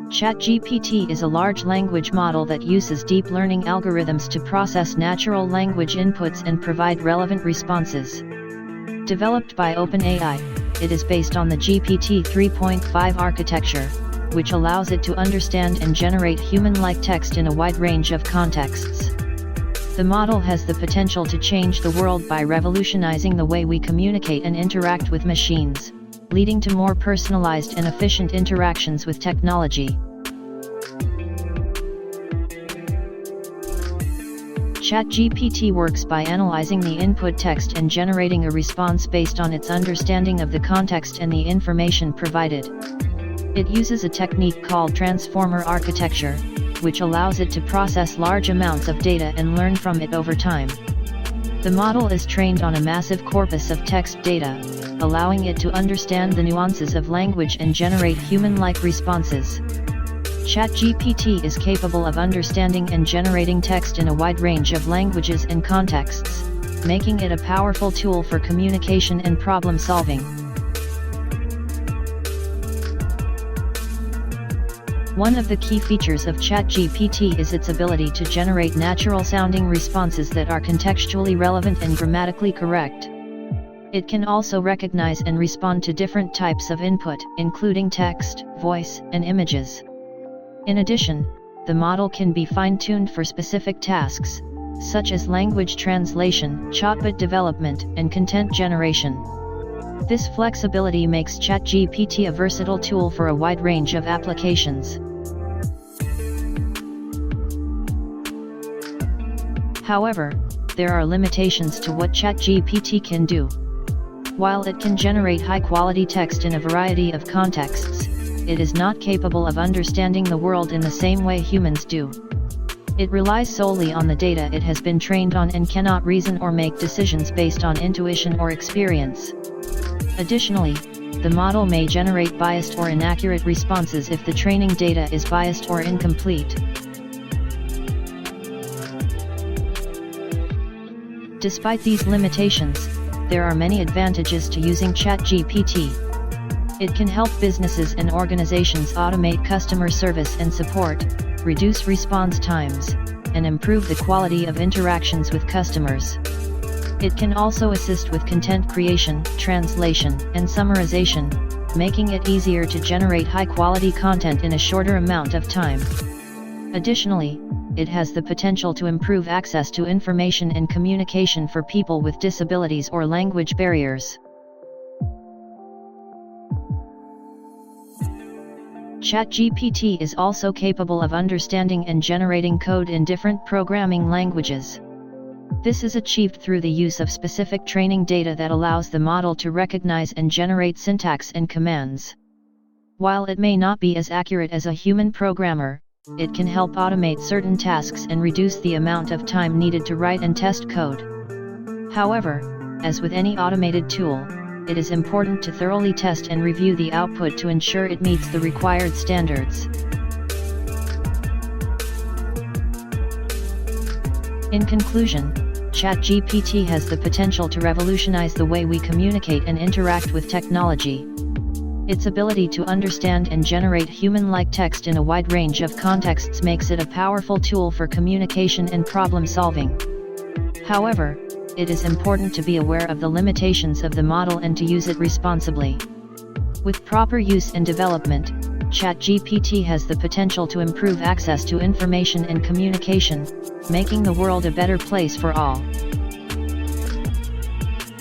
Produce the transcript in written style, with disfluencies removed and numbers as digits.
ChatGPT is a large language model that uses deep learning algorithms to process natural language inputs and provide relevant responses. Developed by OpenAI, it is based on the GPT 3.5 architecture, which allows it to understand and generate human-like text in a wide range of contexts. The model has the potential to change the world by revolutionizing the way we communicate and interact with machines, leading to more personalized and efficient interactions with technology. ChatGPT works by analyzing the input text and generating a response based on its understanding of the context and the information provided. It uses a technique called transformer architecture, which allows it to process large amounts of data and learn from it over time. The model is trained on a massive corpus of text data, allowing it to understand the nuances of language and generate human-like responses. ChatGPT is capable of understanding and generating text in a wide range of languages and contexts, making it a powerful tool for communication and problem-solving. One of the key features of ChatGPT is its ability to generate natural-sounding responses that are contextually relevant and grammatically correct. It can also recognize and respond to different types of input, including text, voice, and images. In addition, the model can be fine-tuned for specific tasks, such as language translation, chatbot development, and content generation. This flexibility makes ChatGPT a versatile tool for a wide range of applications. However, there are limitations to what ChatGPT can do. While it can generate high-quality text in a variety of contexts, it is not capable of understanding the world in the same way humans do. It relies solely on the data it has been trained on and cannot reason or make decisions based on intuition or experience. Additionally, the model may generate biased or inaccurate responses if the training data is biased or incomplete. Despite these limitations, there are many advantages to using ChatGPT. It can help businesses and organizations automate customer service and support, reduce response times, and improve the quality of interactions with customers. It can also assist with content creation, translation, and summarization, making it easier to generate high-quality content in a shorter amount of time. Additionally, it has the potential to improve access to information and communication for people with disabilities or language barriers. ChatGPT is also capable of understanding and generating code in different programming languages. This is achieved through the use of specific training data that allows the model to recognize and generate syntax and commands. While it may not be as accurate as a human programmer, it can help automate certain tasks and reduce the amount of time needed to write and test code. However, as with any automated tool, it is important to thoroughly test and review the output to ensure it meets the required standards. In conclusion, ChatGPT has the potential to revolutionize the way we communicate and interact with technology. Its ability to understand and generate human-like text in a wide range of contexts makes it a powerful tool for communication and problem-solving. However, it is important to be aware of the limitations of the model and to use it responsibly. With proper use and development, ChatGPT has the potential to improve access to information and communication, making the world a better place for all.